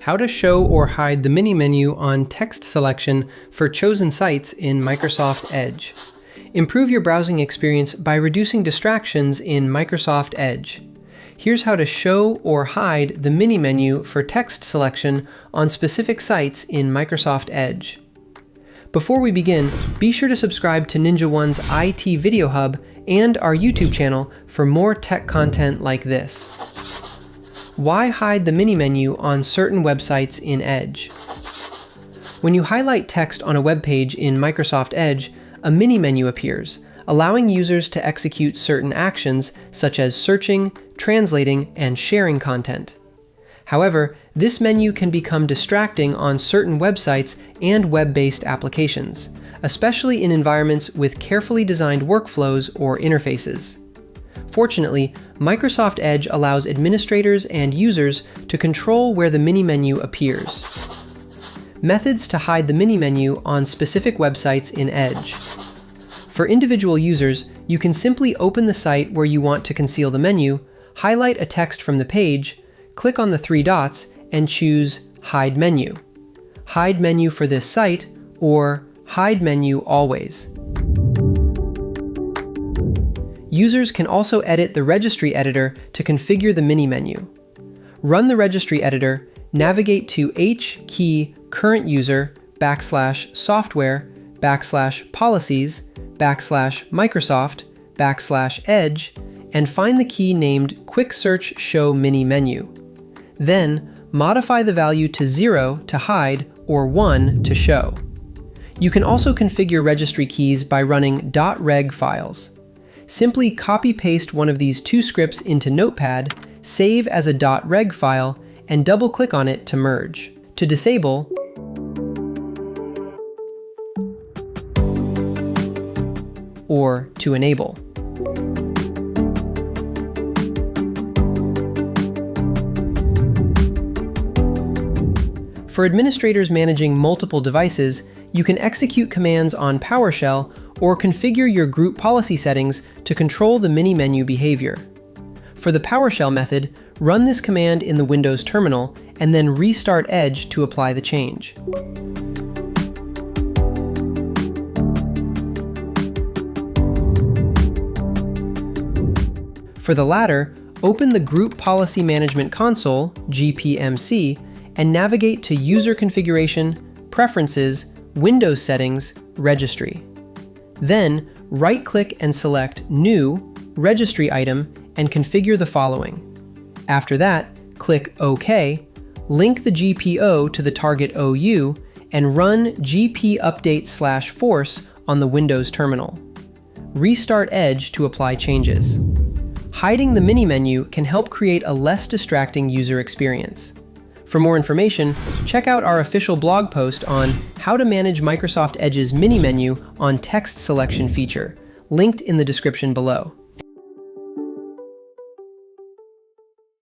How to show or hide the mini menu on text selection for chosen sites in Microsoft Edge. Improve your browsing experience by reducing distractions in Microsoft Edge. Here's how to show or hide the mini menu for text selection on specific sites in Microsoft Edge. Before we begin, be sure to subscribe to NinjaOne's IT Video Hub and our YouTube channel for more tech content like this. Why hide the mini menu on certain websites in Edge? When you highlight text on a web page in Microsoft Edge, a mini menu appears, allowing users to execute certain actions such as searching, translating, and sharing content. However, this menu can become distracting on certain websites and web-based applications, especially in environments with carefully designed workflows or interfaces. Fortunately, Microsoft Edge allows administrators and users to control where the mini menu appears. Methods to hide the mini menu on specific websites in Edge. For individual users, you can simply open the site where you want to conceal the menu, highlight a text from the page, click on the three dots, and choose Hide Menu. Hide Menu for this site, or Hide Menu Always. Users can also edit the registry editor to configure the mini menu. Run the registry editor, navigate to h-key current user /software /policies /Microsoft /Edge, and find the key named Quick Search Show Mini Menu. Then, modify the value to 0 to hide or 1 to show. You can also configure registry keys by running .reg files. Simply copy-paste one of these two scripts into Notepad, save as a .reg file, and double-click on it to merge. To disable, or to enable. For administrators managing multiple devices, you can execute commands on PowerShell or configure your group policy settings to control the mini menu behavior. For the PowerShell method, run this command in the Windows terminal and then restart Edge to apply the change. For the latter, open the Group Policy Management Console, GPMC, and navigate to User Configuration, Preferences, Windows Settings, Registry. Then, right-click and select New, Registry Item, and configure the following. After that, click OK, link the GPO to the target OU, and run gp-update/force on the Windows terminal. Restart Edge to apply changes. Hiding the mini menu can help create a less distracting user experience. For more information, check out our official blog post on how to manage Microsoft Edge's mini menu on text selection feature, linked in the description below.